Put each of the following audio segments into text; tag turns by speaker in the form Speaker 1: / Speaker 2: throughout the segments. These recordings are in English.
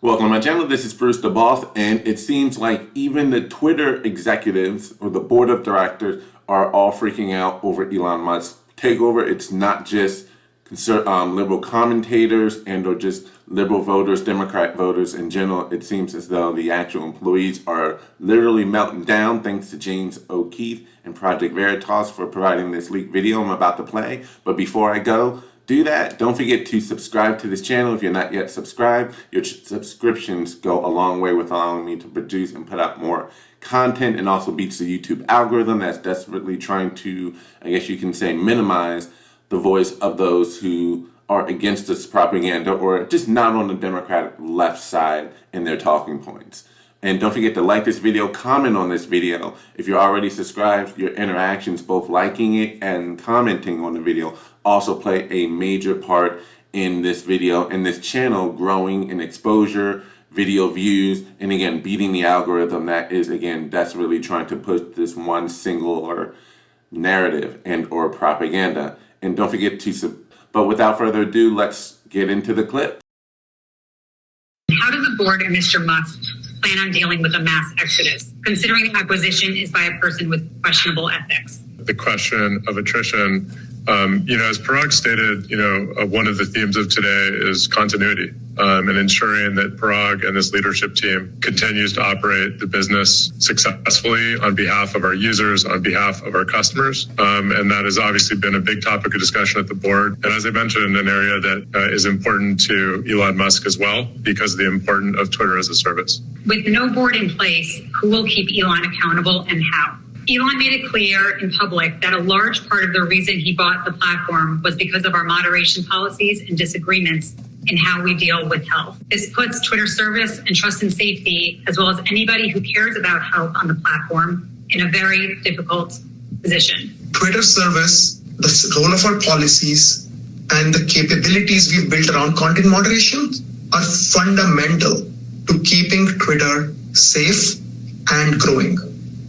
Speaker 1: Welcome to my channel. This is Bruce the Boss, and it seems like even the Twitter executives or the board of directors are all freaking out over Elon Musk's takeover. It's not just liberal commentators and or just liberal voters, Democrat voters in general. It seems as though the actual employees are literally melting down, thanks to James O'Keefe and Project Veritas for providing this leaked video I'm about to play. But before I go, do that. Don't forget to subscribe to this channel if you're not yet subscribed. Your subscriptions go a long way with allowing me to produce and put out more content, and also beats the YouTube algorithm that's desperately trying to, I guess you can say, minimize the voice of those who are against this propaganda or just not on the Democratic left side in their talking points. And don't forget to like this video, comment on this video. If you're already subscribed, your interactions, both liking it and commenting on the video, also play a major part in this video and this channel growing in exposure, video views, and again, beating the algorithm that is, again, desperately trying to push this one singular narrative and or propaganda. And don't forget to, but without further ado, let's get into the clip.
Speaker 2: How does the board and Mr. Musk plan on dealing with a mass exodus, considering the acquisition is by a person with questionable ethics?
Speaker 3: The question of attrition, as Parag stated, one of the themes of today is continuity and ensuring that Parag and this leadership team continues to operate the business successfully on behalf of our users, on behalf of our customers. And that has obviously been a big topic of discussion at the board. And as I mentioned, an area that is important to Elon Musk as well, because of the importance of Twitter as a service.
Speaker 2: With no board in place, who will keep Elon accountable and how? Elon made it clear in public that a large part of the reason he bought the platform was because of our moderation policies and disagreements in how we deal with health. This puts Twitter service and trust and safety, as well as anybody who cares about health on the platform, in a very difficult position.
Speaker 4: Twitter service, the role of our policies, and the capabilities we've built around content moderation are fundamental to keeping Twitter safe and growing.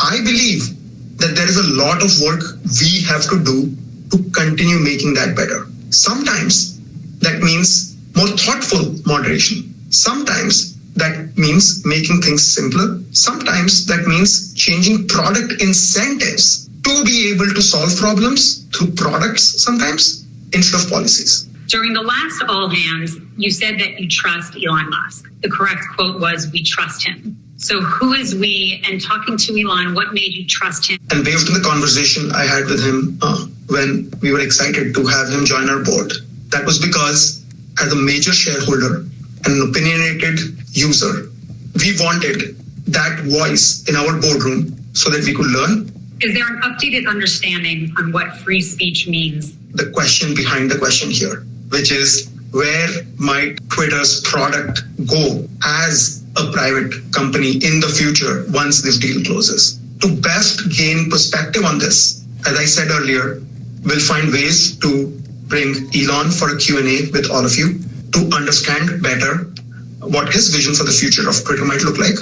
Speaker 4: I believe that there is a lot of work we have to do to continue making that better. Sometimes that means more thoughtful moderation. Sometimes that means making things simpler. Sometimes that means changing product incentives to be able to solve problems through products sometimes instead of policies.
Speaker 2: During the last All Hands, you said that you trust Elon Musk. The correct quote was, "We trust him." So who is we? And talking to Elon, what made you trust him?
Speaker 4: And based on the conversation I had with him when we were excited to have him join our board, that was because as a major shareholder and an opinionated user, we wanted that voice in our boardroom so that we could learn.
Speaker 2: Is there an updated understanding on what free speech means?
Speaker 4: The question behind the question here, which is where might Twitter's product go as a private company in the future once this deal closes? To best gain perspective on this, as I said earlier, we'll find ways to bring Elon for a Q&A with all of you to understand better what his vision for the future of Twitter might look like.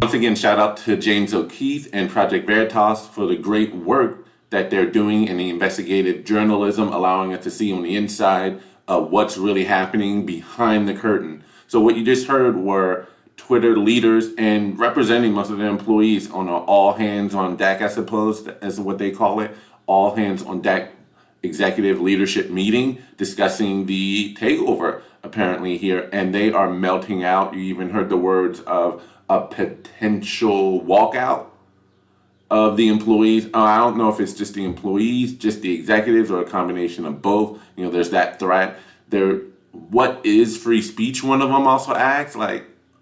Speaker 1: Once again, shout out to James O'Keefe and Project Veritas for the great work that they're doing in the investigative journalism, allowing us to see on the inside of what's really happening behind the curtain. So what you just heard were Twitter leaders and representing most of their employees on an all hands on deck, I suppose, as what they call it, all hands on deck executive leadership meeting discussing the takeover apparently here, and they are melting out. You even heard the words of a potential walkout of the employees. I don't know if it's just the employees, just the executives, or a combination of both. There's that threat there. What is free speech? One of them also asked,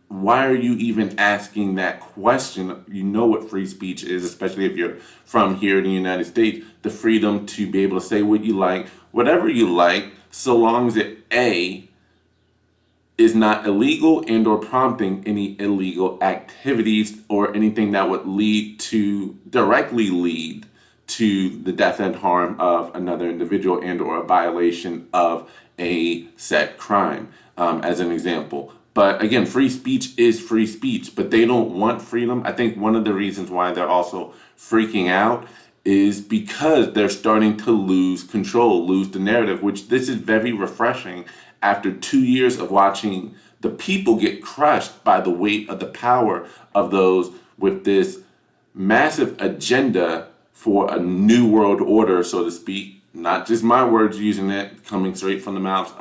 Speaker 1: why are you even asking that question? You know what free speech is, especially if you're from here in the United States, the freedom to be able to say what you like, whatever you like, so long as it, A, is not illegal and or prompting any illegal activities or anything that would directly lead to the death and harm of another individual and or a violation of a set crime, as an example. But again, free speech is free speech, but they don't want freedom. I think one of the reasons why they're also freaking out is because they're starting to lose control, lose the narrative, which this is very refreshing after 2 years of watching the people get crushed by the weight of the power of those with this massive agenda for a new world order, so to speak. Not just my words using it, coming straight from the mouth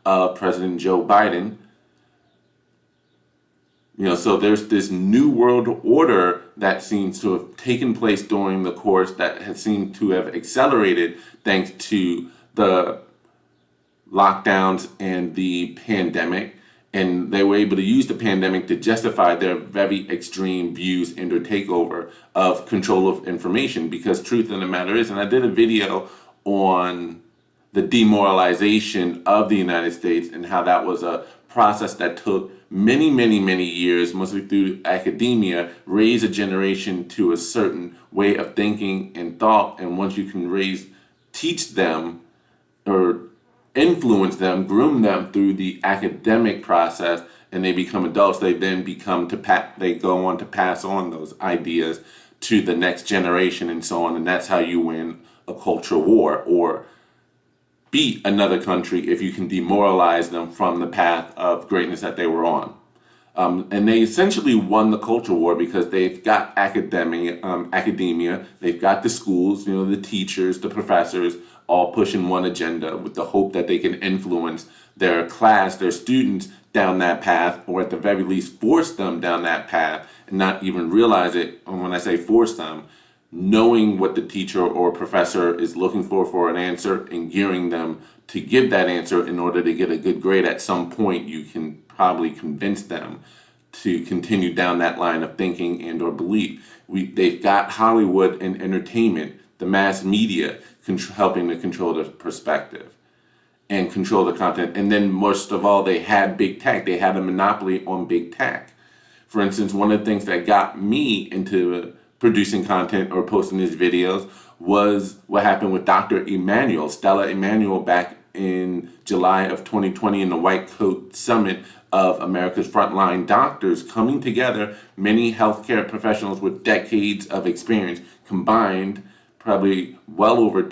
Speaker 1: of President Joe Biden. So there's this new world order that seems to have taken place during the course that has seemed to have accelerated thanks to the lockdowns and the pandemic. And they were able to use the pandemic to justify their very extreme views and their takeover of control of information. Because truth of the matter is, and I did a video on the demoralization of the United States and how that was a process that took many, many, many years, mostly through academia, raise a generation to a certain way of thinking and thought. And once you can teach them or influence them, groom them through the academic process, and they become adults, they then they go on to pass on those ideas to the next generation and so on. And that's how you win a culture war or beat another country, if you can demoralize them from the path of greatness that they were on. And they essentially won the culture war because they've got academia, they've got the schools, the teachers, the professors, all pushing one agenda with the hope that they can influence their class, their students down that path, or at the very least force them down that path and not even realize it. And when I say force them, knowing what the teacher or professor is looking for an answer and gearing them to give that answer in order to get a good grade at some point, you can probably convince them to continue down that line of thinking and or belief. They've got Hollywood and entertainment, the mass media, helping to control the perspective and control the content. And then most of all, they had big tech. They had a monopoly on big tech. For instance, one of the things that got me into producing content or posting these videos was what happened with Dr. Emanuel, Stella Emanuel, back in July of 2020 in the White Coat Summit of America's frontline doctors, coming together, many healthcare professionals with decades of experience, combined probably well over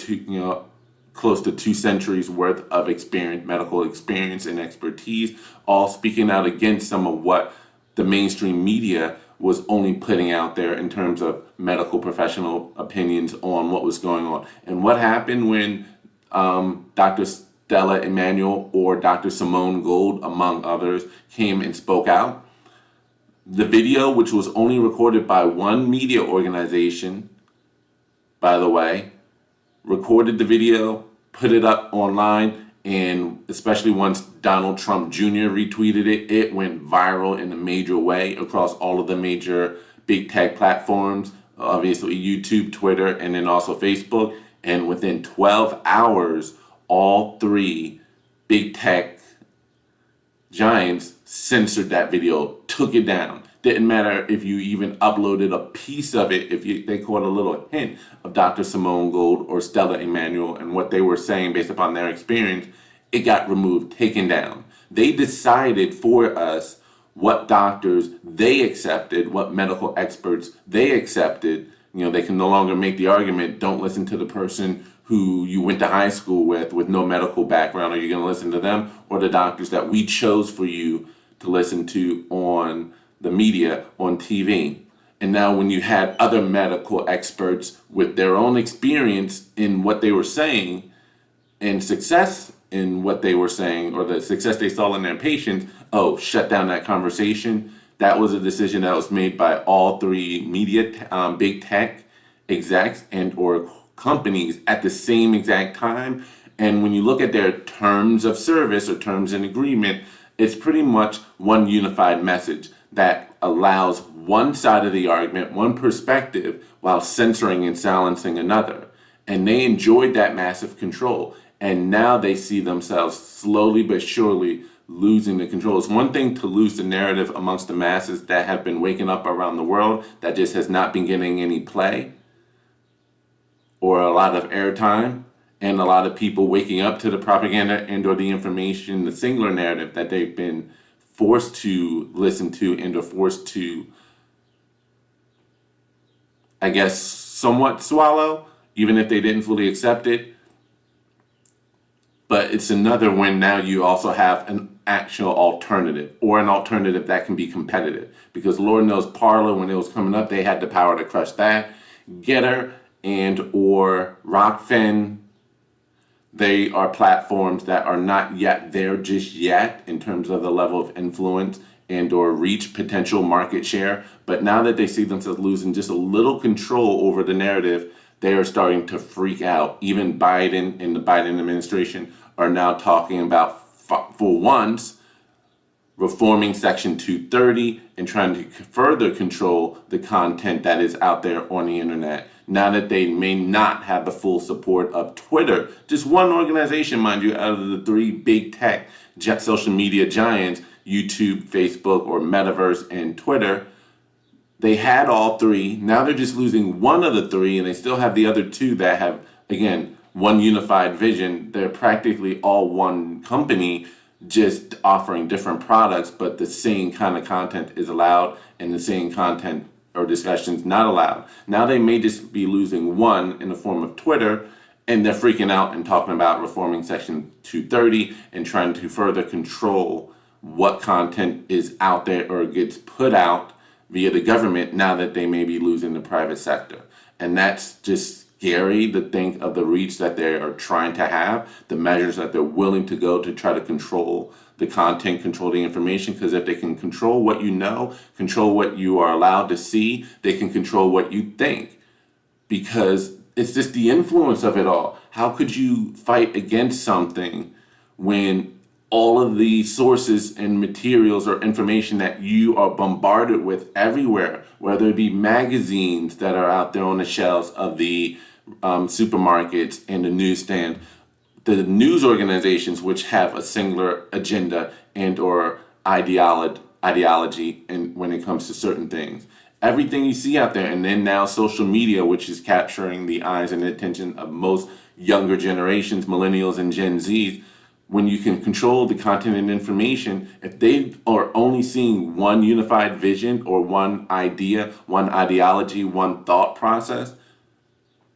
Speaker 1: close to 2 centuries worth of experience, medical experience and expertise, all speaking out against some of what the mainstream media was only putting out there in terms of medical professional opinions on what was going on. And what happened when Dr. Stella Emanuel or Dr. Simone Gold, among others, came and spoke out? The video, which was only recorded by one media organization, by the way, recorded the video, put it up online, and especially once Donald Trump Jr. retweeted it, it went viral in a major way across all of the major big tech platforms, obviously YouTube, Twitter, and then also Facebook. And within 12 hours, all 3 big tech giants censored that video, took it down. Didn't matter if you even uploaded a piece of it, they caught a little hint of Dr. Simone Gold or Stella Emanuel and what they were saying based upon their experience, it got removed, taken down. They decided for us what doctors they accepted, what medical experts they accepted. They can no longer make the argument, don't listen to the person who you went to high school with no medical background. Are you going to listen to them or the doctors that we chose for you to listen to on the media, on TV? And now when you had other medical experts with their own experience in what they were saying and success in what they were saying or the success they saw in their patients, shut down that conversation. That was a decision that was made by all 3 media, big tech execs and or companies at the same exact time. And when you look at their terms of service or terms in agreement, it's pretty much one unified message that allows one side of the argument, one perspective, while censoring and silencing another. And they enjoyed that massive control. And now they see themselves slowly but surely losing the control. It's one thing to lose the narrative amongst the masses that have been waking up around the world that just has not been getting any play or a lot of airtime, and a lot of people waking up to the propaganda and or the information, the singular narrative that they've been forced to listen to and or forced to, I guess, somewhat swallow, even if they didn't fully accept it. But it's another when now you also have actual alternative, or an alternative that can be competitive. Because Lord knows Parler, when it was coming up, they had the power to crush that. Getter and or Rockfin, they are platforms that are not yet there just yet in terms of the level of influence and or reach potential market share. But now that they see themselves losing just a little control over the narrative, they are starting to freak out. Even Biden and the Biden administration are now talking about, for once, reforming Section 230 and trying to further control the content that is out there on the internet. Now that they may not have the full support of Twitter, just one organization, mind you, out of the three big tech social media giants, YouTube, Facebook, or Metaverse, and Twitter, they had all three. Now they're just losing one of the three, and they still have the other two that have, again, one unified vision. They're practically all one company, just offering different products, but the same kind of content is allowed and the same content or discussions not allowed. Now they may just be losing one in the form of Twitter, and they're freaking out and talking about reforming Section 230 and trying to further control what content is out there or gets put out via the government, now that they may be losing the private sector. And that's just scary to think of the reach that they are trying to have, the measures that they're willing to go to try to control the content, control the information. Because if they can control what you know, control what you are allowed to see, they can control what you think. Because it's just the influence of it all. How could you fight against something when all of the sources and materials or information that you are bombarded with everywhere, whether it be magazines that are out there on the shelves of the supermarkets and the newsstand, the news organizations which have a singular agenda and or ideology and when it comes to certain things. Everything you see out there, and then now social media, which is capturing the eyes and the attention of most younger generations, millennials and Gen Zs. When you can control the content and information, if they are only seeing one unified vision or one idea, one ideology, one thought process,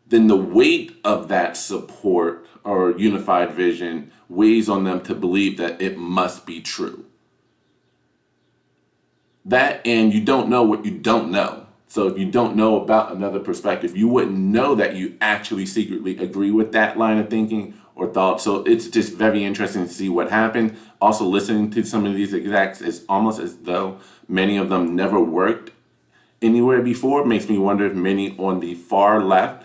Speaker 1: then the weight of that support or unified vision weighs on them to believe that it must be true. That, and you don't know what you don't know. So if you don't know about another perspective, you wouldn't know that you actually secretly agree with that line of thinking or thought. So it's just very interesting to see what happened. Also, listening to some of these execs is almost as though many of them never worked anywhere before. It makes me wonder if many on the far left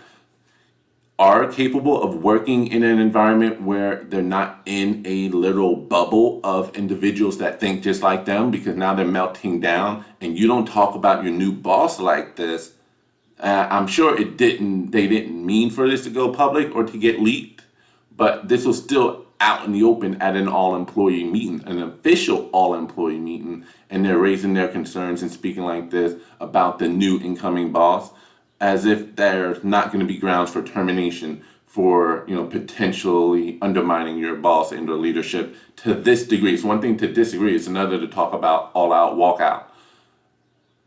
Speaker 1: are capable of working in an environment where they're not in a literal bubble of individuals that think just like them, because now they're melting down and you don't talk about your new boss like this. I'm sure they didn't mean for this to go public or to get leaked, but this was still out in the open at an all-employee meeting, an official all-employee meeting, and they're raising their concerns and speaking like this about the new incoming boss, as if there's not going to be grounds for termination for, potentially undermining your boss and or leadership to this degree. It's one thing to disagree, it's another to talk about all out, walk out.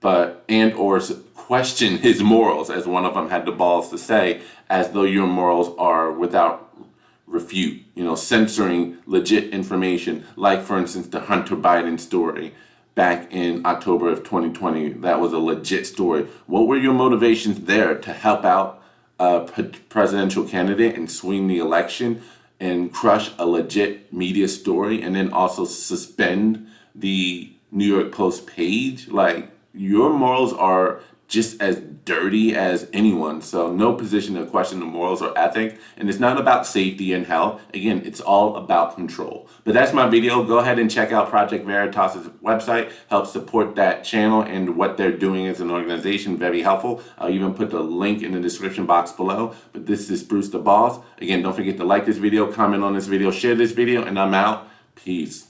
Speaker 1: But, and or question his morals, as one of them had the balls to say, as though your morals are without refute, censoring legit information, like for instance, the Hunter Biden story back in October of 2020. That was a legit story. What were your motivations there to help out a presidential candidate and swing the election and crush a legit media story, and then also suspend the New York Post page? Like, your morals are just as dirty as anyone. So no position to question the morals or ethics. And it's not about safety and health. Again, it's all about control. But that's my video. Go ahead and check out Project Veritas' website. Help support that channel and what they're doing as an organization. Very helpful. I'll even put the link in the description box below. But this is Bruce the Boss. Again, don't forget to like this video, comment on this video, share this video, and I'm out. Peace.